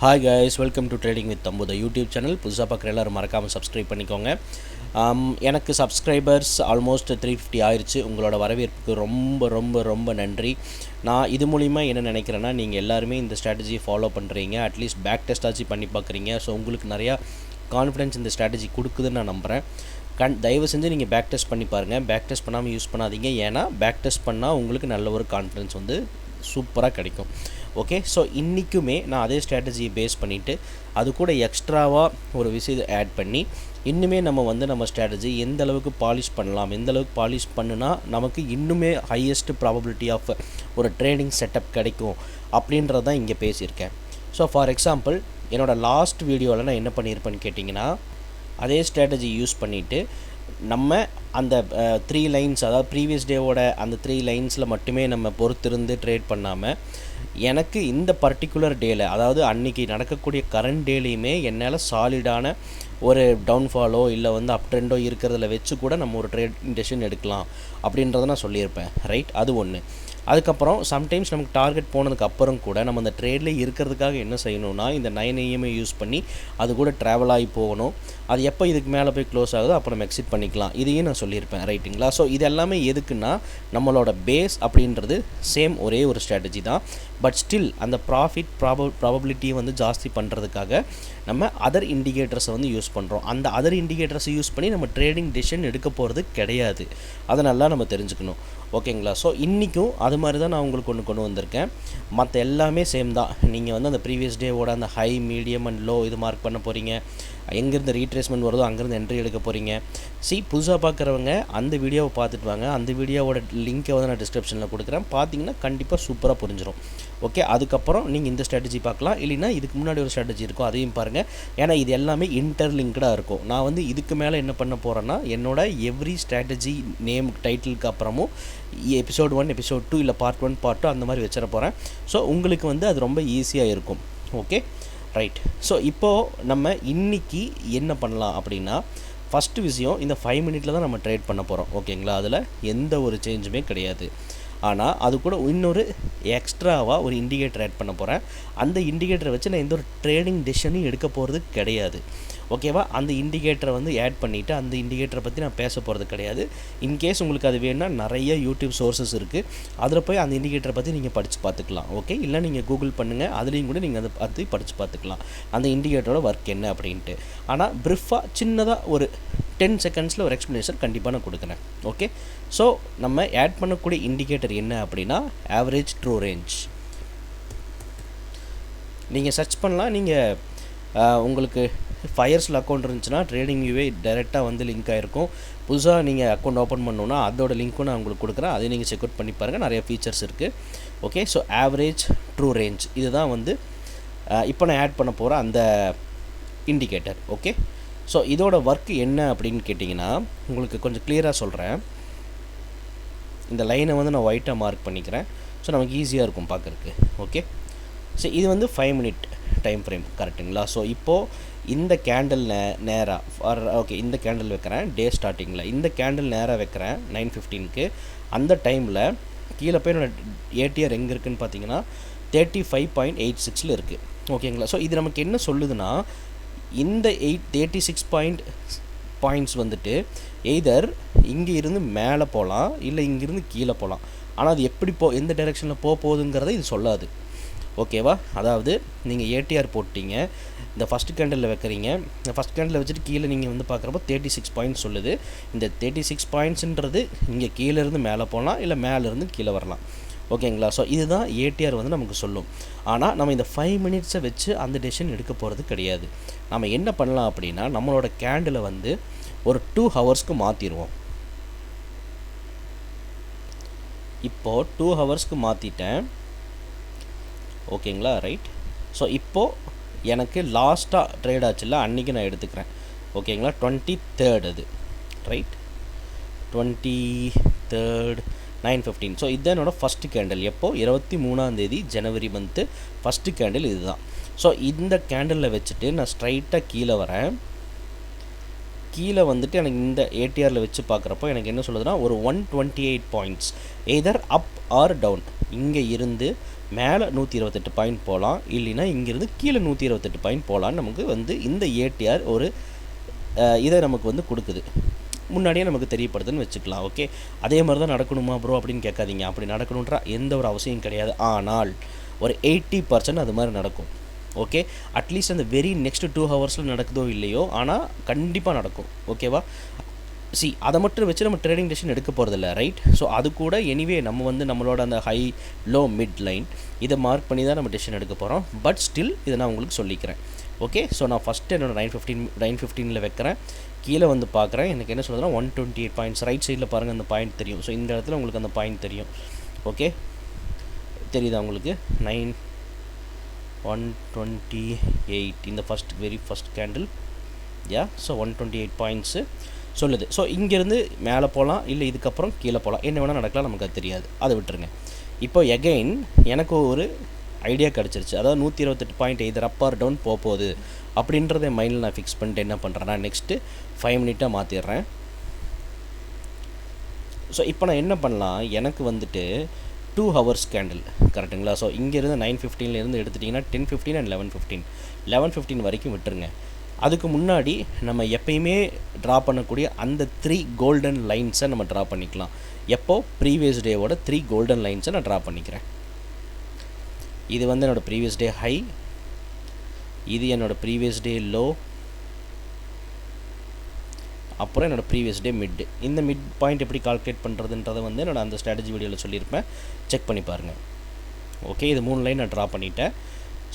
Hi guys, welcome to trading with Thambu the YouTube channel. புதுசாக பார்க்குற எல்லோரும் மறக்காமல் சப்ஸ்கிரைப் பண்ணிக்கோங்க. எனக்கு சப்ஸ்கிரைபர்ஸ் ஆல்மோஸ்ட் 350 ஆயிடுச்சு. உங்களோட வரவேற்புக்கு ரொம்ப ரொம்ப ரொம்ப நன்றி. நான் இது மூலிமா என்ன நினைக்கிறேன்னா, நீங்கள் எல்லாருமே இந்த ஸ்ட்ராட்டஜியை ஃபாலோ பண்ணுறீங்க, அட்லீஸ்ட் பேக் டெஸ்ட் ஆச்சு பண்ணி பார்க்குறீங்க. ஸோ உங்களுக்கு நிறையா கான்ஃபிடென்ஸ் இந்த ஸ்ட்ராட்டஜி கொடுக்குதுன்னு நான் நம்புகிறேன். தயவு செஞ்சு நீங்கள் பேக் டெஸ்ட் பண்ணி பாருங்கள். பேக் டெஸ்ட் பண்ணாமல் யூஸ் பண்ணாதீங்க. ஏன்னா பேக் டெஸ்ட் பண்ணால் உங்களுக்கு நல்ல ஒரு கான்ஃபிடென்ஸ் வந்து சூப்பராக கிடைக்கும். ஓகே, ஸோ இன்றைக்குமே நான் அதே ஸ்ட்ராட்டஜியை பேஸ் பண்ணிவிட்டு அது கூட எக்ஸ்ட்ராவாக ஒரு விஷயத்தை ஆட் பண்ணி இன்னுமே நம்ம ஸ்ட்ராட்டஜி எந்த அளவுக்கு பாலிஷ் பண்ணலாம், எந்த அளவுக்கு பாலிஷ் பண்ணுனா நமக்கு இன்னுமே ஹையஸ்ட் ப்ராபபிலிட்டி ஆஃப் ஒரு ட்ரேடிங் செட்டப் கிடைக்கும் அப்படின்றதான் இங்கே பேசியிருக்கேன். ஸோ ஃபார் எக்ஸாம்பிள், என்னோடய லாஸ்ட் வீடியோவில் நான் என்ன பண்ணியிருப்பேன்னு கேட்டிங்கன்னா, அதே ஸ்ட்ராட்டஜி யூஸ் பண்ணிவிட்டு நம்ம அந்த 3 லைன்ஸ், அதாவது ப்ரீவியஸ் டேவோட அந்த 3 லைன்ஸில் மட்டுமே நம்ம பொறுத்திருந்து ட்ரேட் பண்ணாமல், எனக்கு இந்த பர்டிகுலர் டேயில், அதாவது அன்றைக்கி நடக்கக்கூடிய கரண்ட் டேலையுமே என்னால் சாலிடான ஒரு டவுன்ஃபாலோ இல்லை வந்து அப் ட்ரெண்டோ இருக்கிறதுல வச்சு கூட நம்ம ஒரு ட்ரேட் டெசிஷன் எடுக்கலாம் அப்படின்றத நான் சொல்லியிருப்பேன். ரைட், அது ஒன்று. அதுக்கப்புறம் சம்டைம்ஸ் நமக்கு டார்கெட் போனதுக்கு அப்புறம் கூட நம்ம அந்த ட்ரேட்லேயே இருக்கிறதுக்காக என்ன செய்யணும்னா, இந்த 9 AM யூஸ் பண்ணி அது கூட ட்ராவல் ஆகி போகணும். அது எப்போ இதுக்கு மேலே போய் க்ளோஸ் ஆகுதோ அப்போ நம்ம எக்ஸிட் பண்ணிக்கலாம். இதையும் நான் சொல்லியிருப்பேன். ரைட்டுங்களா? ஸோ இது எல்லாமே எதுக்குன்னா, நம்மளோட பேஸ் அப்படின்றது சேம் ஒரே ஒரு ஸ்ட்ராட்டஜி தான். பட் ஸ்டில் அந்த ப்ராஃபிட் ப்ராபபிலிட்டியை வந்து ஜாஸ்தி பண்ணுறதுக்காக நம்ம அதர் இண்டிகேட்டர்ஸை வந்து யூஸ் பண்ணுறோம். அந்த அதர் இண்டிகேட்டர்ஸை யூஸ் பண்ணி நம்ம ட்ரேடிங் டெசிஷன் எடுக்க போகிறது கிடையாது. அதை நல்லா நம்ம தெரிஞ்சுக்கணும். ஓகேங்களா? ஸோ இன்றைக்கும் அது மாதிரி தான் நான் உங்களுக்கு கொண்டு வந்திருக்கேன். மற்ற எல்லாமே சேம் தான். நீங்கள் வந்து அந்த ப்ரீவியஸ் டேவோட அந்த ஹை, மீடியம் அண்ட் லோ இது மார்க் பண்ண போகிறீங்க. எங்கேருந்து ரீட்ரேஸ்மெண்ட் வருதோ அங்கேருந்து என்ட்ரி எடுக்க போகிறீங்க. புதுசாக பார்க்குறவங்க அந்த வீடியோவை பார்த்துட்டு வாங்க. அந்த வீடியோவோட லிங்க்கை வந்து நான் டிஸ்கிரிப்ஷனில் கொடுக்குறேன். பார்த்தீங்கன்னா கண்டிப்பாக சூப்பராக புரிஞ்சிடும். ஓகே, அதுக்கப்புறம் நீங்கள் இந்த ஸ்ட்ராட்டஜி பார்க்கலாம். இல்லைனா இதுக்கு முன்னாடி ஒரு ஸ்ட்ராட்டஜி இருக்கும், அதையும் பாருங்கள். ஏன்னா இது எல்லாமே இன்டர்லிங்க்டாக இருக்கும். நான் வந்து இதுக்கு மேலே என்ன பண்ண போகிறேன்னா, என்னோட எவ்ரி ஸ்ட்ராட்டஜி நேம் டைட்டிலுக்கு அப்புறமும் எபிசோட் 1, எபிசோட் 2 இல்லை பார்ட் 1, பார்ட் 2 அந்த மாதிரி வச்சிட போகிறேன். ஸோ உங்களுக்கு வந்து அது ரொம்ப ஈஸியாக இருக்கும். Okay, right. ஸோ இப்போது நம்ம இன்றைக்கி என்ன பண்ணலாம் அப்படின்னா, ஃபஸ்ட்டு விஷயம், இந்த 5 மினிட்டில் தான் நம்ம ட்ரேட் பண்ண போகிறோம். ஓகேங்களா? அதில் எந்த ஒரு சேஞ்சுமே கிடையாது. ஆனால் அது கூட இன்னொரு எக்ஸ்ட்ராவாக ஒரு இண்டிகேட்டர் ஆட் பண்ண போகிறேன். அந்த இண்டிகேட்டரை வச்சு நான் எந்த ஒரு ட்ரேடிங் டெசிஷனையும் எடுக்க போகிறது கிடையாது. ஓகேவா? அந்த இண்டிகேட்டரை வந்து ஆட் பண்ணிவிட்டு அந்த இண்டிகேட்டரை பற்றி நான் பேச போகிறது கிடையாது. இன்கேஸ் உங்களுக்கு அது வேணும்னா நிறைய யூடியூப் சோர்ஸஸ் இருக்குது. அதில் போய் அந்த இண்டிகேட்டரை பற்றி நீங்கள் படித்து பார்த்துக்கலாம். ஓகே, இல்லை நீங்கள் கூகுள் பண்ணுங்கள், அதுலேயும் கூட நீங்கள் அதை பற்றி படித்து பார்த்துக்கலாம், அந்த இண்டிகேட்டரோட ஒர்க் என்ன அப்படின்ட்டு. ஆனால் ப்ரிஃபாக சின்னதாக ஒரு 10 செகண்ட்ஸில் ஒரு எக்ஸ்ப்ளனேஷன் கண்டிப்பாக நான் கொடுக்குறேன். ஓகே, ஸோ நம்ம ஆட் பண்ணக்கூடிய இண்டிகேட்டர் என்ன அப்படின்னா, ஆவரேஜ் ட்ரூ ரேஞ்ச். நீங்கள் சர்ச் பண்ணலாம். நீங்கள் உங்களுக்கு ஃபயர்ஸில் அக்கௌண்ட் இருந்துச்சுன்னா ட்ரேடிங் வியூவே டைரெக்டாக வந்து லிங்க் ஆகிருக்கும். புதுசாக நீங்கள் அக்கௌண்ட் ஓப்பன் பண்ணணுன்னா அதோட லிங்க்கும் நான் உங்களுக்கு கொடுக்குறேன். அதையும் நீங்கள் செக் அவுட் பண்ணி பாருங்கள். நிறைய ஃபீச்சர்ஸ் இருக்குது. Okay, so average true range இதுதான் வந்து இப்போ நான் ஆட் பண்ண போகிற அந்த இண்டிகேட்டர். ஓகே, ஸோ இதோட ஒர்க் என்ன அப்படின்னு கேட்டிங்கன்னா, உங்களுக்கு கொஞ்சம் கிளியராக சொல்கிறேன். இந்த லைனை வந்து நான் ஒயிட்டாக மார்க் பண்ணிக்கிறேன். ஸோ நமக்கு ஈஸியாக இருக்கும் பார்க்குறதுக்கு. ஓகே, ஸோ இது வந்து 5 மினிட் டைம் ஃப்ரேம், கரெக்டுங்களா? ஸோ இப்போது இந்த கேண்டில் நேராக ஓகே, இந்த கேண்டில் வைக்கிறேன் டே ஸ்டார்டிங்கில். இந்த கேண்டில் நேராக வைக்கிறேன் 9:15க்கு. அந்த டைமில் கீழே போய் என்னோடய ஏடிஆர் எங்கே இருக்குதுன்னு பார்த்தீங்கன்னா 35.86 இருக்குது. ஓகேங்களா? ஸோ இது நமக்கு என்ன சொல்லுதுன்னா, இந்த 36 பாயிண்ட்ஸ் வந்துட்டு எய்தர் இங்கே இருந்து மேலே போகலாம், இல்லை இங்கேருந்து கீழே போகலாம். ஆனால் அது எப்படி எந்த டைரெக்ஷனில் போகுதுங்கிறத இது சொல்லாது. ஓகேவா? அதாவது நீங்கள் ஏடிஆர் போட்டிங்க, இந்த ஃபஸ்ட் கேண்டலில் வைக்கிறீங்க. இந்த ஃபஸ்ட் கேண்டில் வச்சுட்டு கீழே நீங்கள் வந்து பார்க்குறப்போ 36 பாயிண்ட்ஸ் சொல்லுது. இந்த 36 பாயிண்ட்ஸுன்றது இங்கே கீழேருந்து மேலே போகலாம், இல்லை மேலேருந்து கீழே வரலாம். ஓகேங்களா? ஸோ இதுதான் ஏடிஆர் வந்து நமக்கு சொல்லும். ஆனால் நம்ம இந்த 5 மினிட்ஸை வச்சு அந்த டெசிஷன் எடுக்க போகிறது கிடையாது. நம்ம என்ன பண்ணலாம் அப்படின்னா, நம்மளோட கேண்டிலை வந்து ஒரு 2 ஹவர்ஸ்க்கு மாற்றிடுவோம். இப்போது 2 ஹவர்ஸ்க்கு மாற்றிட்டேன். ஓகேங்களா? ரைட். ஸோ இப்போது எனக்கு லாஸ்ட்டாக ட்ரேட் ஆச்சுல்ல, அன்றைக்கி நான் எடுத்துக்கிறேன். ஓகேங்களா? 23rd அது. Right, 23rd 9:15. ஸோ இதுதான் என்னோடய ஃபஸ்ட்டு கேண்டில். எப்போது? 23ஆம் ஜனவரி மந்த்து ஃபஸ்ட்டு கேண்டில் இது தான். ஸோ இந்த கேண்டிலில் வச்சுட்டு நான் ஸ்ட்ரைட்டாக கீழே வரேன். கீழே வந்துட்டு எனக்கு இந்த ஏடிஆரில் வச்சு பார்க்குறப்போ எனக்கு என்ன சொல்லுதுன்னா ஒரு 128 points either up are down. இங்கே இருந்து மேலே 128 பாயிண்ட் போகலாம், இல்லைன்னா இங்கேருந்து கீழே 128 பாயிண்ட் போகலான்னு நமக்கு வந்து இந்த ஏடிஆர் ஒரு இதை நமக்கு வந்து கொடுக்குது, முன்னாடியே நமக்கு தெரியப்படுதுன்னு வச்சுக்கலாம். ஓகே, அதே மாதிரி தான் நடக்கணுமா ப்ரோ அப்படின்னு கேட்காதீங்க. அப்படி நடக்கணுன்ற எந்த ஒரு அவசியம் கிடையாது. ஆனால் ஒரு 80% அது மாதிரி நடக்கும். ஓகே, அட்லீஸ்ட் அந்த வெரி நெக்ஸ்ட் 2 ஹவர்ஸில் நடக்குதோ இல்லையோ, ஆனால் கண்டிப்பாக நடக்கும். ஓகேவா? அதை மட்டும் வச்சு நம்ம ட்ரேடிங் டெசிஷன் எடுக்க போகிறதில்ல, ரைட்? ஸோ அது கூட எனிவே நம்ம வந்து நம்மளோட அந்த ஹை லோ மிட் லைன் இதை மார்க் பண்ணி தான் நம்ம டெசிஷன் எடுக்க போகிறோம். பட் ஸ்டில் இதை நான் உங்களுக்கு சொல்லிக்கிறேன். ஓகே, ஸோ நான் ஃபஸ்ட்டு என்னோட 9:15 வைக்கிறேன். கீழே வந்து பார்க்குறேன், எனக்கு என்ன சொல்லுதுன்னா 128 பாயிண்ட்ஸ். ரைட் சைடில் பாருங்கள், அந்த பாயிண்ட் தெரியும். ஸோ இந்த இடத்துல உங்களுக்கு அந்த பாயிண்ட் தெரியும். ஓகே, தெரியுதா உங்களுக்கு? 128 இந்த very first candle. So 128 points சொல்லுது. ஸோ இங்கேருந்து மேலே போகலாம், இல்லை இதுக்கப்புறம் கீழே போகலாம், என்ன வேணால் நடக்கலாம், நமக்கு அது தெரியாது, அதை விட்டுருங்க. இப்போ எகைன் எனக்கு ஒரு ஐடியா கிடச்சிருச்சு. அதாவது 128 point either up are down போகுது அப்படின்றத என் மைண்டில் நான் ஃபிக்ஸ் பண்ணிட்டு என்ன பண்ணுறேன்னா நெக்ஸ்ட்டு 5 மினிட்டாக மாற்றிடுறேன். ஸோ இப்போ நான் என்ன பண்ணலாம், எனக்கு வந்துட்டு 2 ஹவர்ஸ் கேண்டில் கரெக்டுங்களா? ஸோ இங்கேருந்து 9:15 எடுத்துட்டிங்கன்னா 10:15 அண்ட் 11:15 வரைக்கும் விட்டுருங்க. அதுக்கு முன்னாடி நம்ம எப்பயுமே ட்ரா பண்ணக்கூடிய அந்த 3 கோல்டன் லைன்ஸை நம்ம ட்ரா பண்ணிக்கலாம். எப்போது? ப்ரீவியஸ் டேவோட 3 கோல்டன் லைன்ஸை நான் ட்ரா பண்ணிக்கிறேன். இது வந்து என்னோடய ப்ரீவியஸ் டே ஹை, இது என்னோடய ப்ரீவியஸ் டே லோ, அப்புறம் என்னோடய ப்ரீவியஸ் டே மிட். இந்த மிட் பாயிண்ட் எப்படி கால்குலேட் பண்ணுறதுன்றதை வந்து என்னோட அந்த ஸ்ட்ராட்டஜி வீடியோவில் சொல்லியிருப்பேன், செக் பண்ணி பாருங்கள். ஓகே, இது 3 லைன் நான் ட்ரா பண்ணிட்டேன்.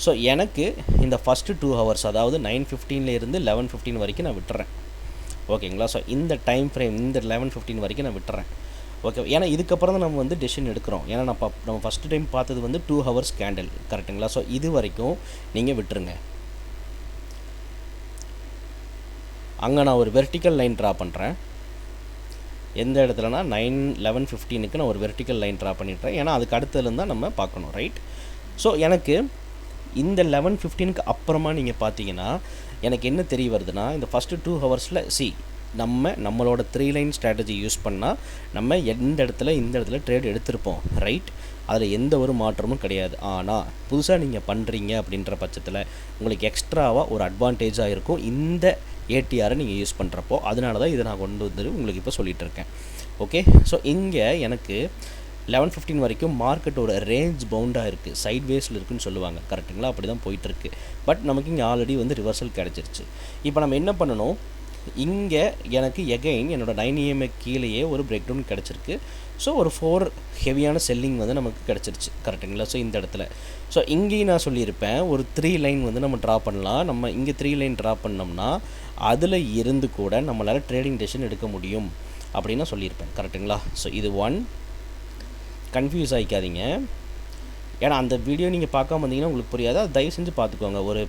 ஸோ எனக்கு இந்த ஃபஸ்ட்டு 2 ஹவர்ஸ், அதாவது 9:15 11:15 வரைக்கும் நான் விட்டுறேன். ஓகேங்களா? ஸோ இந்த டைம் ஃப்ரேம் இந்த 11:15 வரைக்கும் நான் விட்டுறேன். ஓகே, ஏன்னா இதுக்கப்புறம் தான் நம்ம வந்து டெசிஷன் எடுக்கிறோம். ஏன்னா நம்ம ஃபஸ்ட்டு டைம் பார்த்தது வந்து 2 ஹவர்ஸ் கேண்டில் கரெக்டுங்களா? ஸோ இது வரைக்கும் நீங்கள் விட்டுருங்க. அங்கே நான் ஒரு வெர்டிக்கல் லைன் ட்ரா பண்ணுறேன். எந்த இடத்துலனா 11:15 நான் ஒரு வெர்டிக்கல் லைன் ட்ரா பண்ணிடுறேன். ஏன்னா அதுக்கு அடுத்ததுலேருந்து தான் நம்ம பார்க்கணும், ரைட்? ஸோ எனக்கு இந்த 11:15 அப்புறமா நீங்கள் பார்த்தீங்கன்னா எனக்கு என்ன தெரிய வருதுன்னா, இந்த ஃபஸ்ட்டு 2 ஹவர்ஸில் நம்மளோட 3 லைன் ஸ்ட்ராட்டஜி யூஸ் பண்ணால் நம்ம இந்த இடத்துல ட்ரேட் எடுத்திருப்போம், ரைட்? அதில் எந்த ஒரு மாற்றமும் கிடையாது. ஆனால் புதுசாக நீங்கள் பண்ணுறீங்க அப்படின்ற பட்சத்தில் உங்களுக்கு எக்ஸ்ட்ராவாக ஒரு அட்வான்டேஜாக இருக்கும் இந்த ஏடிஆரை நீங்கள் யூஸ் பண்ணுறப்போ. அதனால தான் இதை நான் கொண்டு வந்து உங்களுக்கு இப்போ சொல்லிகிட்டு இருக்கேன். ஓகே, ஸோ இங்கே எனக்கு 11:15 வரைக்கும் மார்க்கெட் ஒரு ரேஞ்ச் பவுண்டாக இருக்குது, சைட் வேஸில் இருக்குதுன்னு சொல்லுவாங்க, கரெக்டுங்களா? அப்படி தான் போயிட்டுருக்கு. பட் நமக்கு இங்கே ஆல்ரெடி வந்து ரிவர்சல் கிடச்சிருச்சு. இப்போ நம்ம என்ன பண்ணணும், இங்கே எனக்கு எகைன் என்னோடய 9 AM கீழேயே ஒரு பிரேக் டவுன் கிடச்சிருக்கு. ஸோ ஒரு 4 ஹெவியான செல்லிங் வந்து நமக்கு கிடச்சிருச்சு, கரெக்டுங்களா? ஸோ இந்த இடத்துல ஸோ இங்கேயும் நான் சொல்லியிருப்பேன் ஒரு 3 லைன் வந்து நம்ம ட்ரா பண்ணலாம். நம்ம இங்கே 3 லைன் ட்ரா பண்ணோம்னா அதில் இருந்து கூட நம்மளால் ட்ரேடிங் டெசிஷன் எடுக்க முடியும் அப்படின்னு நான் சொல்லியிருப்பேன், கரெக்டுங்களா? ஸோ இது 1, கன்ஃபியூஸ் ஆகிக்காதீங்க. ஏன்னா அந்த வீடியோ நீங்கள் பார்க்காம வந்தீங்கன்னா உங்களுக்கு புரியாது. அது தயவு செஞ்சு பார்த்துக்கோங்க. ஒரு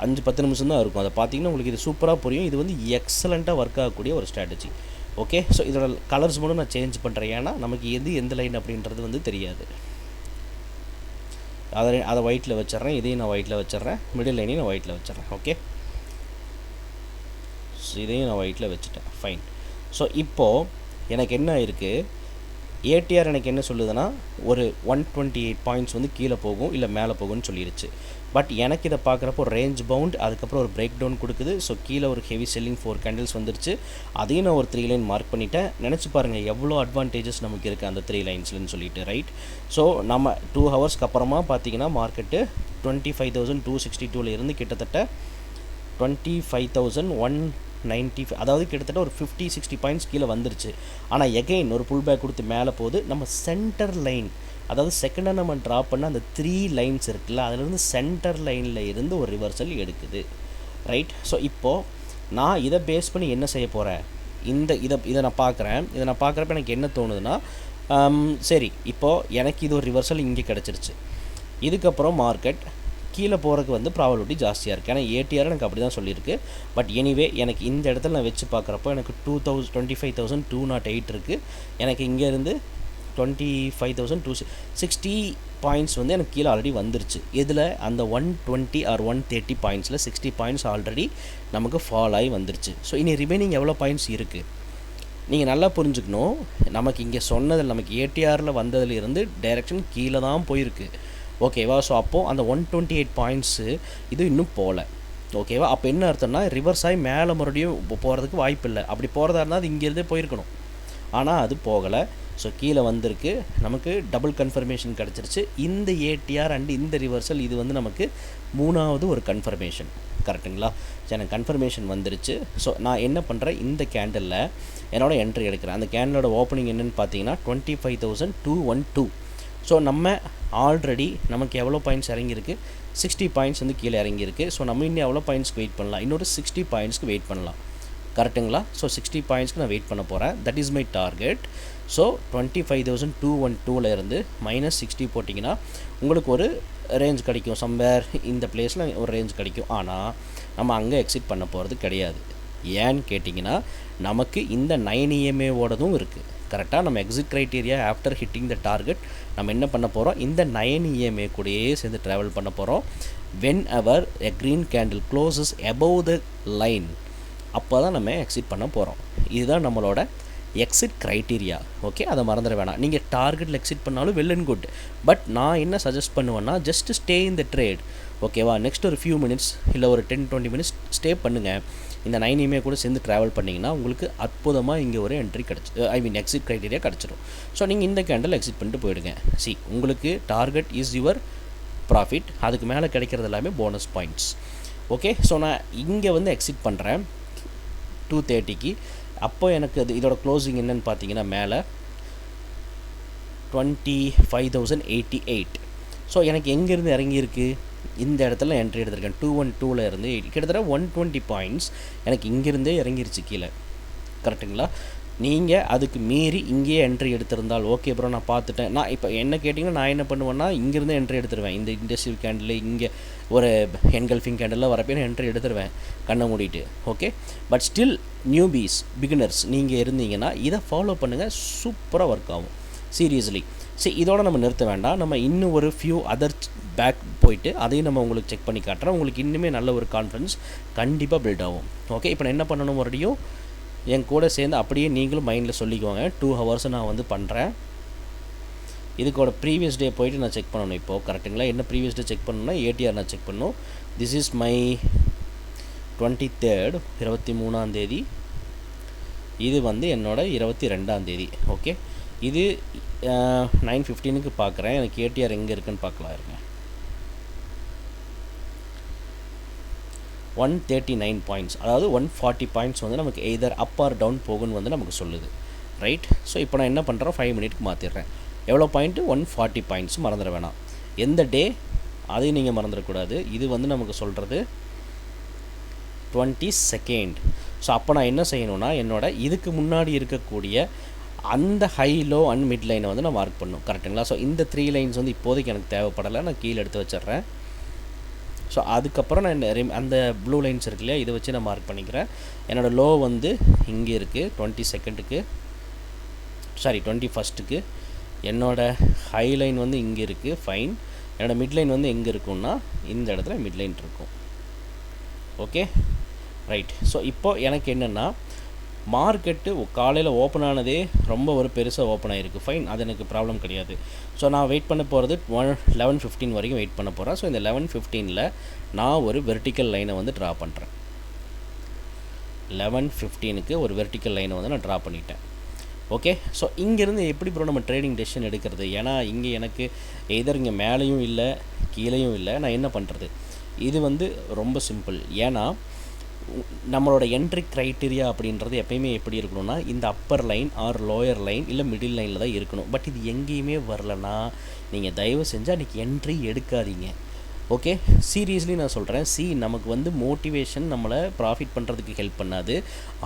5-10 நிமிஷம் தான் இருக்கும். அதை பார்த்தீங்கன்னா உங்களுக்கு இது சூப்பராக புரியும். இது வந்து எக்ஸலண்ட்டாக ஒர்க் ஆகக்கூடிய ஒரு ஸ்ட்ராட்டஜி. ஓகே, ஸோ இதோட கலர்ஸ் மட்டும் நான் சேஞ்ச் பண்ணுறேன். ஏன்னா நமக்கு எந்த லைன் அப்படின்றது வந்து தெரியாது. அதை ஒயிட்டில் வச்சிட்றேன், இதையும் நான் ஒயிட்டில் வச்சிட்றேன், மிடில் லைனையும் நான் ஒயிட்டில் வச்சிட்றேன். ஓகே, ஸோ இதையும் நான் ஒயிட்டில் வச்சுட்டேன், ஃபைன். ஸோ இப்போது எனக்கு என்ன இருக்குது, ஏடிஆர் எனக்கு என்ன சொல்லுதுன்னா ஒரு 128 பாயிண்ட்ஸ் வந்து கீழே போகும் இல்லை மேலே போகும்னு சொல்லிடுச்சு. பட் எனக்கு இதை பார்க்குறப்போ ரேஞ்ச் பவுண்ட், அதுக்கப்புறம் ஒரு பிரேக் டவுன் கொடுக்குது. ஸோ கீழே ஒரு ஹெவி செல்லிங் 4 கேண்டில்ஸ் வந்துருச்சு. அதையும் நான் ஒரு 3 லைன் மார்க் பண்ணிட்டேன். நினச்சி பாருங்கள் எவ்வளோ அட்வான்டேஜஸ் நமக்கு இருக்குது அந்த 3 லைன்ஸ்லன்னு சொல்லிட்டு, ரைட்? ஸோ நம்ம 2 ஹவர்ஸ்க்கு அப்புறமா பார்த்தீங்கன்னா மார்க்கெட்டு 25,262 இருந்து கிட்டத்தட்ட 25,195, அதாவது கிட்டத்தட்ட ஒரு 50-60 பாயிண்ட்ஸ் கீழே வந்துருச்சு. ஆனால் எகைன் ஒரு புல் பேக் கொடுத்து மேலே போகுது. நம்ம சென்டர் லைன், அதாவது செகண்டாக நம்ம ட்ரா பண்ண அந்த 3 லைன்ஸ் இருக்குல்ல, அதிலிருந்து சென்டர் லைனில் இருந்து ஒரு ரிவர்சல் எடுக்குது, ரைட்? ஸோ இப்போது நான் இதை பேஸ் பண்ணி என்ன செய்ய போகிறேன், இதை நான் பார்க்குறேன். இதை நான் பார்க்குறப்ப எனக்கு என்ன தோணுதுன்னா, சரி இப்போது எனக்கு இது ஒரு ரிவர்சல் இங்கே கிடச்சிருச்சு. இதுக்கப்புறம் மார்க்கெட் கீழே போகிறதுக்கு வந்து ப்ராபபிலிட்டி ஜாஸ்தியாக இருக்குது. ஏன்னா ஏடிஆர் எனக்கு அப்படி தான் சொல்லியிருக்கு. பட் எனிவே எனக்கு இந்த இடத்துல நான் வச்சு பார்க்குறப்போ எனக்கு 25,208 இருக்குது. எனக்கு இங்கேருந்து 25,260 பாயிண்ட்ஸ் வந்து எனக்கு கீழே ஆல்ரெடி வந்துருச்சு. இதில் அந்த 120 ஆர் 130 பாயிண்ட்ஸில் 60 பாயிண்ட்ஸ் ஆல்ரெடி நமக்கு ஃபால் ஆகி வந்துருச்சு. ஸோ இனி ரிமைனிங் எவ்வளோ பாயிண்ட்ஸ் இருக்குது நீங்கள் நல்லா புரிஞ்சுக்கணும். நமக்கு இங்கே சொன்னதில் நமக்கு ஏடிஆரில் வந்ததுலேருந்து டைரெக்ஷன் கீழே தான் போயிருக்கு. ஓகேவா? ஸோ அப்போது அந்த 128 பாயிண்ட்ஸு இது இன்னும் போகல. ஓகேவா? அப்போ என்ன அர்த்தம்னா ரிவர்ஸ் ஆகி மேலே மறுபடியும் போகிறதுக்கு வாய்ப்பு இல்லை. அப்படி போகிறதா இருந்தால் அது இங்கேருந்தே போயிருக்கணும். ஆனால் அது போகலை. ஸோ கீழே வந்திருக்கு. நமக்கு டபுள் கன்ஃபர்மேஷன் கிடச்சிருச்சு. இந்த ஏடிஆர் அண்ட் இந்த ரிவர்சல் இது வந்து நமக்கு மூணாவது ஒரு கன்ஃபர்மேஷன். கரெக்டுங்களா? சரி, எனக்கு கன்ஃபர்மேஷன் வந்துருச்சு. ஸோ நான் என்ன பண்ணுறேன், இந்த கேண்டலில் என்னோடய என்ட்ரி எடுக்கிறேன். அந்த கேண்டலோட ஓப்பனிங் என்னென்னு பார்த்தீங்கன்னா 25,212. ஸோ நம்ம ஆல்ரெடி நமக்கு எவ்வளோ பாயிண்ட்ஸ் இறங்கியிருக்கு, 60 பாயிண்ட்ஸ் வந்து கீழே இறங்கியிருக்கு. ஸோ நம்ம இன்னும் எவ்வளோ பாயிண்ட்ஸ்க்கு வெயிட் பண்ணலாம், இன்னொரு 60 பாயிண்ட்ஸ்க்கு வெயிட் பண்ணலாம். கரெக்டுங்களா? ஸோ 60 பாயிண்ட்ஸ்க்கு நான் வெயிட் பண்ண போகிறேன். That is my target. So 25,212 இருந்து -60 போட்டிங்கன்னா உங்களுக்கு ஒரு ரேஞ்ச் கிடைக்கும். சம்வேர் இந்த பிளேஸில் ஒரு ரேஞ்ச் கிடைக்கும். ஆனால் நம்ம அங்கே எக்ஸிட் பண்ண போகிறது கிடையாது. ஏன்னு கேட்டிங்கன்னா நமக்கு இந்த 9 EMA-வோடதும் இருக்குது. கரெக்டாக நம்ம exit criteria after hitting the target நம்ம என்ன பண்ண போகிறோம், இந்த 9 EMA கூடயே சேர்ந்து ட்ராவல் பண்ண போகிறோம். When ever a green candle closes above the line, அப்போ தான் நம்ம எக்ஸிட் பண்ண போகிறோம். இதுதான் நம்மளோட எக்ஸிட் க்ரைட்டீரியா. ஓகே, அதை மறந்துட வேணாம். நீங்கள் டார்கெட்டில் எக்ஸிட் பண்ணாலும் வெல் அண்ட் குட். பட் நான் என்ன சஜஸ்ட் பண்ணுவேன்னா, just stay in the trade. ஓகேவா? நெக்ஸ்ட் ஒரு ஃபியூ மினிட்ஸ் இல்லை ஒரு 10-20 மினிட்ஸ் ஸ்டே பண்ணுங்கள். இந்த 9 EMA கூட சேர்ந்து ட்ராவல் பண்ணிங்கன்னா உங்களுக்கு அற்புதமாக இங்கே ஒரு என்ட்ரி எக்ஸிட் க்ரைட்டீரியா கிடச்சிடும். ஸோ நீங்கள் இந்த கேண்டில் எக்ஸிட் பண்ணிட்டு போயிடுங்க. உங்களுக்கு டார்கெட் இஸ் யுவர் ப்ராஃபிட். அதுக்கு மேலே கிடைக்கிறது எல்லாமே போனஸ் பாயிண்ட்ஸ். ஓகே, ஸோ நான் இங்கே வந்து எக்ஸிட் பண்ணுறேன் 230க்கு. அப்போ எனக்கு அது இதோட க்ளோசிங் என்னென்னு பார்த்தீங்கன்னா மேலே 25,088. ஸோ எனக்கு எங்கேருந்து இறங்கியிருக்கு, இந்த இடத்துல என்ட்ரி எடுத்திருக்கேன் 212 இருந்து கிட்டத்தட்ட 120 பாயிண்ட்ஸ் எனக்கு இங்கேருந்தே இறங்கிருச்சு கீழே. கரெக்டுங்களா? நீங்கள் அதுக்கு மீறி இங்கேயே என்ட்ரி எடுத்திருந்தால் ஓகே ப்ரோ நான் பார்த்துட்டேன். நான் இப்போ என்ன கேட்டிங்கன்னா நான் என்ன பண்ணுவேன்னா இங்கேருந்தே என்ட்ரி எடுத்துருவேன். இந்த இண்டஸ்ட்ரியல் கேண்டில் இங்கே ஒரு என்கல்ஃபிங் கேண்டில் வரப்போ என்ட்ரி எடுத்துருவேன் கண்ணை மூடிட்டு. Okay, but still newbies beginners நீங்கள் இருந்தீங்கன்னா இதை ஃபாலோ பண்ணுங்கள். சூப்பராக ஒர்க் ஆகும். சீரியஸ்லி. சரி, இதோடு நம்ம நிறுத்த வேண்டாம். நம்ம இன்னும் ஒரு ஃபியூ அதர் பேக் போயிட்டு அதையும் நம்ம உங்களுக்கு செக் பண்ணி காட்டுறோம். உங்களுக்கு இன்னுமே நல்ல ஒரு கான்ஃபிடன்ஸ் கண்டிப்பாக பில்ட் ஆகும். ஓகே, இப்போ நான் என்ன பண்ணணும், மறுபடியும் என் கூட சேர்ந்து அப்படியே நீங்களும் மைண்டில் சொல்லிக்குவாங்க. 2 ஹவர்ஸ் நான் வந்து பண்ணுறேன். இதுக்கோட ப்ரீவியஸ் டே போயிட்டு நான் செக் பண்ணணும். இப்போது கரெக்டுங்களா? என்ன ப்ரீவியஸ் டே செக் பண்ணணும்னா ஏடிஆர் நான் செக் பண்ணணும். திஸ் இஸ் மை 23rd 23ஆம் தேதி. இது வந்து என்னோட 22ஆம் தேதி. ஓகே, இது 9:15க்கு பார்க்குறேன். எனக்கு ஏடிஆர் எங்கே இருக்குன்னு பார்க்கலாம் இருங்க. 139 பாயிண்ட்ஸ், அதாவது 140 பாயிண்ட்ஸ் வந்து நமக்கு எய்தர் அப் ஆர் டவுன் போகுன்னு வந்து நமக்கு சொல்லுது. ரைட்? ஸோ இப்போ நான் என்ன பண்ணுறேன், 5 மினிட்க்கு மாற்றிடுறேன். எவ்வளோ பாயிண்ட்டு? 140 பாயிண்ட்ஸ். மறந்துட வேணாம். எந்த டே அதையும் நீங்கள் மறந்துடக்கூடாது. இது வந்து நமக்கு சொல்கிறது 22nd. ஸோ அப்போ நான் என்ன செய்யணும்னா என்னோட இதுக்கு முன்னாடி இருக்கக்கூடிய அந்த ஹை லோ அண்ட் மிட் லைனை வந்து நான் மார்க் பண்ணணும். கரெக்டுங்களா? ஸோ இந்த 3 லைன்ஸ் வந்து இப்போதைக்கு எனக்கு தேவைப்படலை. நான் கீழே எடுத்து வச்சிட்றேன். ஸோ அதுக்கப்புறம் நான் அந்த ப்ளூ லைன்ஸ் இருக்கு இல்லையா, இதை வச்சு நான் மார்க் பண்ணிக்கிறேன். என்னோடய லோ வந்து இங்கே இருக்குது 22க்கு, சாரி 21க்கு. என்னோடய ஹை லைன் வந்து இங்கே இருக்குது. ஃபைன். என்னோடய மிட் லைன் வந்து எங்கே இருக்குன்னா இந்த இடத்துல மிட் லைன் இருக்கும். Okay, right. ஸோ இப்போது எனக்கு என்னென்னா மார்க்கெட்டு காலையில் ஓப்பன் ஆனதே ரொம்ப ஒரு பெருசாக ஓப்பன் ஆகிருக்கு. ஃபைன், அது எனக்கு ப்ராப்ளம் கிடையாது. ஸோ நான் வெயிட் பண்ண போகிறது 11:15 வரைக்கும் வெயிட் பண்ண போகிறேன். ஸோ இந்த 11:15ல் நான் ஒரு வெர்டிக்கல் லைனை வந்து ட்ரா பண்ணுறேன். 11:15க்கு ஒரு வெர்டிக்கல் லைனை வந்து நான் ட்ரா பண்ணிட்டேன். ஓகே, ஸோ இங்கேருந்து எப்படி ப்ரோ நம்ம ட்ரேடிங் டெசிஷன் எடுக்கிறது? ஏன்னா இங்கே எனக்கு எதர் இங்கே மேலேயும் இல்லை கீழேயும் இல்லை. நான் என்ன பண்ணுறது? இது வந்து ரொம்ப சிம்பிள். ஏன்னா நம்மளோட என்ட்ரி க்ரைட்டீரியா அப்படின்றது எப்பயுமே எப்படி இருக்கணும்னா இந்த upper line or lower line இல்லை மிடில் லைனில் தான் இருக்கணும். பட் இது எங்கேயுமே வரலன்னா நீங்கள் தயவு செஞ்சால் அன்றைக்கி என்ட்ரி எடுக்காதீங்க. ஓகே, சீரியஸ்லி நான் சொல்கிறேன். நமக்கு வந்து மோட்டிவேஷன் நம்மளை ப்ராஃபிட் பண்ணுறதுக்கு ஹெல்ப் பண்ணாது,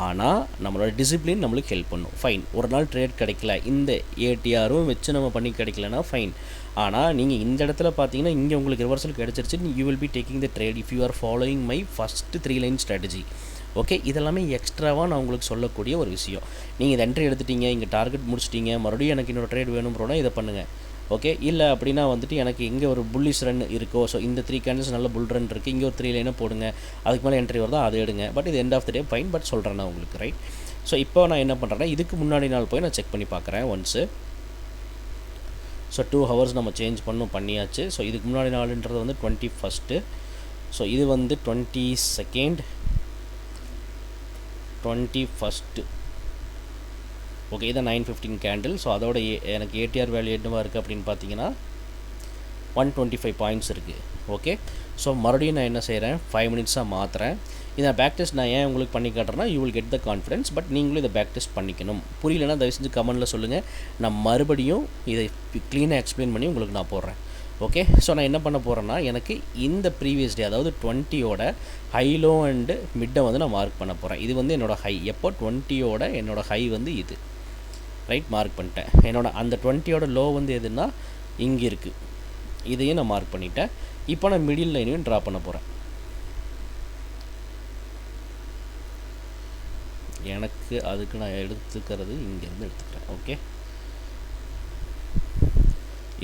ஆனால் நம்மளோட டிசிப்ளின் நம்மளுக்கு ஹெல்ப் பண்ணும். ஃபைன், ஒரு நாள் ட்ரேட் கிடைக்கல, இந்த ஏடிஆரும் வச்சு நம்ம பண்ணி கிடைக்கலனா ஃபைன். ஆனால் நீங்கள் இந்த இடத்துல பார்த்தீங்கன்னா இங்கே உங்களுக்கு ரிவர்சல் கிடச்சிருச்சு. You will be taking the trade if you are following my first 3 line strategy. Okay, இதெல்லாமே எக்ஸ்ட்ராவாக நான் உங்களுக்கு சொல்லக்கூடிய ஒரு விஷயம். நீங்கள் இந்த என்ட்ரி எடுத்துட்டீங்க, இங்கே டார்கெட் முடிச்சிட்டிங்க, மறுபடியும் எனக்கு இன்னொரு ட்ரேட் வேணும் ப்ரோனா இதை பண்ணுங்கள். ஓகே, இல்லை அப்படின்னா வந்துட்டு எனக்கு இங்கே ஒரு புல்லிஷ் ரன் இருக்கோ, ஸோ இந்த 3 கேண்டில்ஸ் நல்ல புல் ரன் இருக்குது, இங்கே ஒரு 3 லைனை போடுங்க, அதுக்கு மேலே என்ட்ரி வருதோ அதை எடுங்க. பட் இது end of the day fine, but சொல்கிறேன் நான் உங்களுக்கு, ரைட்? ஸோ இப்போ நான் என்ன பண்ணுறேன்னா, இதுக்கு முன்னாடி நாள் போய் நான் செக் பண்ணி பார்க்குறேன் ஒன்ஸு. ஸோ 2 ஹவர்ஸ் நம்ம சேஞ்ச் பண்ணியாச்சு. ஸோ இதுக்கு முன்னாடி நாளுன்றது வந்து 21. ஸோ இது வந்து 22nd, 21. ஓகே, இதான் 9:15 கேண்டில். ஸோ அதோட எனக்கு ஏடிஆர் வேல்யூ என்னவாக இருக்குது அப்படின்னு பார்த்தீங்கன்னா 125 பாயிண்ட்ஸ் இருக்குது. ஓகே, ஸோ மறுபடியும் நான் என்ன செய்கிறேன், 5 மினிட்ஸாக மாற்றுறேன். இதை பேக் டெஸ்ட் நான் ஏன் உங்களுக்கு பண்ணி காட்டுறேன்னா, you will get the confidence. But நீங்களும் இதை பேக் டெஸ்ட் பண்ணிக்கணும். புரியலன்னா தயவு செஞ்சு கமெண்ட்டில் சொல்லுங்கள், நான் மறுபடியும் இதை க்ளீனாக எக்ஸ்பிளைன் பண்ணி உங்களுக்கு நான் போடுறேன். ஓகே, ஸோ நான் என்ன பண்ண போகிறேன்னா, எனக்கு இந்த ப்ரீவியஸ் டே அதாவது 20யோட ஹை லோ அண்டு மிட்டை வந்து நான் மார்க் பண்ண போகிறேன். இது வந்து என்னோடய ஹை. எப்போ 20யோட என்னோடய ஹை வந்து இது, ரைட்? மார்க் பண்ணிட்டேன். என்னோட அந்த 20யோட லோ வந்து எதுன்னா இங்கே இருக்குது, இதையும் நான் மார்க் பண்ணிட்டேன். இப்போ நான் மிடில் லைனையும் ட்ரா பண்ண போகிறேன். எனக்கு அதுக்கு நான் எடுத்துக்கிறது இங்கேருந்து எடுத்துக்கிறேன். ஓகே,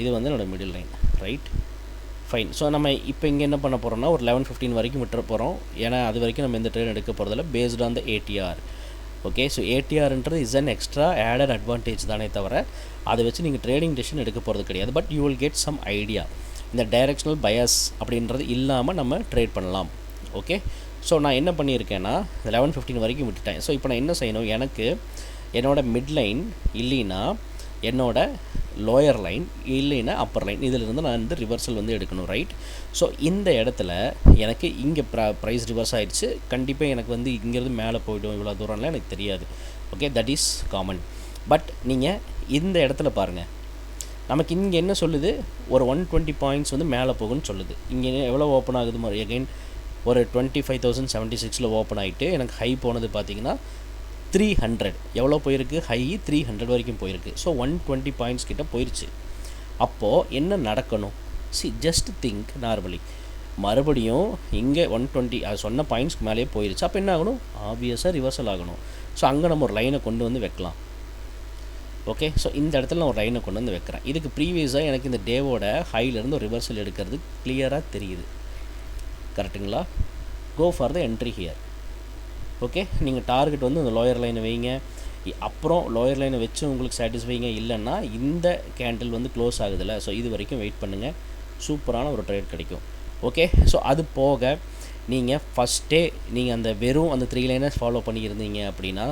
இது வந்து என்னோடய middle line, right? Fine. So நம்ம இப்போ இங்கே என்ன பண்ண போகிறோம்னா, ஒரு 11:15 வரைக்கும் விட்டுற போகிறோம். ஏன்னா அது வரைக்கும் நம்ம எந்த ட்ரேட் எடுக்க போகிறதில்ல, based on the ATR. Okay, so ஏடிஆர்ன்றது is an extra added advantage தானே தவிர அதை வச்சு நீங்கள் ட்ரேடிங் டெசிஷன் எடுக்க போகிறது கிடையாது. But you will get some idea. இந்த டைரெக்ஷனல் பயாஸ் அப்படின்றது இல்லாமல் நம்ம ட்ரேட் பண்ணலாம். ஓகே, ஸோ நான் என்ன பண்ணியிருக்கேன்னா 11:15 வரைக்கும் விட்டுட்டேன். ஸோ இப்போ நான் என்ன செய்யணும், எனக்கு என்னோடய மிட்லைன் இல்லைன்னா என்னோட லோயர் லைன் இல்லைன்னா அப்பர் லைன், இதிலிருந்து நான் வந்து ரிவர்சல் வந்து எடுக்கணும், ரைட்? ஸோ இந்த இடத்துல எனக்கு இங்கே ப்ரைஸ் ரிவர்ஸ் ஆகிடுச்சு. கண்டிப்பாக எனக்கு வந்து இங்கேருந்து மேலே போய்டும் இவ்வளோ தூரம்லாம் எனக்கு தெரியாது. Okay, that is common. But நீங்கள் இந்த இடத்துல பாருங்கள், நமக்கு இங்கே என்ன சொல்லுது, ஒரு 120 பாயிண்ட்ஸ் வந்து மேலே போகும்னு சொல்லுது. இங்கே எவ்வளோ ஓப்பன் ஆகுது, எகைன் ஒரு 25,076 ஓப்பன் ஆகிட்டு எனக்கு ஹை போனது பார்த்தீங்கன்னா 300. எவ்வளோ போயிருக்கு, ஹை 300 வரைக்கும் போயிருக்கு. ஸோ 120 பாயிண்ட்ஸ் கிட்ட போயிடுச்சு. அப்போது என்ன நடக்கணும், ஜஸ்ட் திங்க் நார்மலி. மறுபடியும் இங்கே 120 அது சொன்ன பாயிண்ட்ஸ்க்கு மேலேயே போயிடுச்சு. அப்போ என்ன ஆகணும், ஆப்வியஸாக ரிவர்சல் ஆகணும். ஸோ அங்கே நம்ம ஒரு லைனை கொண்டு வந்து வைக்கலாம். ஓகே, ஸோ இந்த இடத்துல நான் ஒரு லைனை கொண்டு வந்து வைக்கிறேன். இதுக்கு ப்ரீவியஸாக எனக்கு இந்த டேவோட ஹைலேருந்து ஒரு ரிவர்சல் எடுக்கிறது கிளியராக தெரியுது, கரெக்டுங்களா? Go for the entry here. Okay, நீங்கள் டார்கெட் வந்து இந்த லோயர் லைனை வைங்க. அப்புறம் லோயர் லைனை வச்சு உங்களுக்கு சாட்டிஸ்ஃபைங்க இல்லைன்னா இந்த கேண்டில் வந்து க்ளோஸ் ஆகுதில்ல, ஸோ இது வரைக்கும் வெயிட் பண்ணுங்கள், சூப்பரான ஒரு ட்ரேட் கிடைக்கும். ஓகே, ஸோ அது போக நீங்கள் ஃபஸ்ட்டே நீங்கள் அந்த வெறும் அந்த 3 லைனர்ஸ் ஃபாலோ பண்ணியிருந்தீங்க அப்படின்னா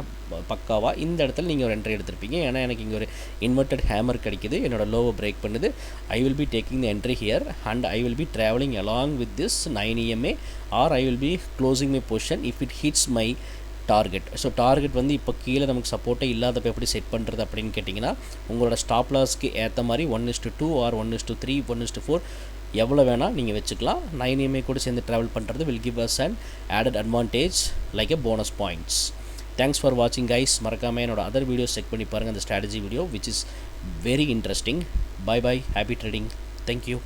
பக்காவாக இந்த இடத்துல நீங்கள் ஒரு என்ட்ரி எடுத்திருப்பீங்க. ஏன்னா எனக்கு இங்கே ஒரு இன்வெர்டட் ஹேமர் கிடைக்குது, என்னோட லோவை பிரேக் பண்ணுது. I will be taking the entry here and I will be travelling along with this 9 EMA or I will be closing my position if it hits my target. So target வந்து இப்போ கீழே நமக்கு சப்போர்ட்டே இல்லாதப்போ எப்படி set பண்ணுறது அப்படின்னு கேட்டிங்கன்னா, உங்களோட ஸ்டாப் லாஸ்க்கு ஏற்ற மாதிரி 1:2 ஆர் 1:3 1:4 எவ்வளோ வேணால் நீங்கள் வச்சுக்கலாம். 9 EMA கூட சேர்ந்து ட்ராவல் பண்ணுறது will give us and added advantage like a bonus points. Thanks for வாட்சிங் கைஸ். மறக்காமல் என்னோட அதர் வீடியோஸ் செக் பண்ணி பாருங்கள், அந்த strategy video which is very interesting. Bye bye, happy trading, thank you.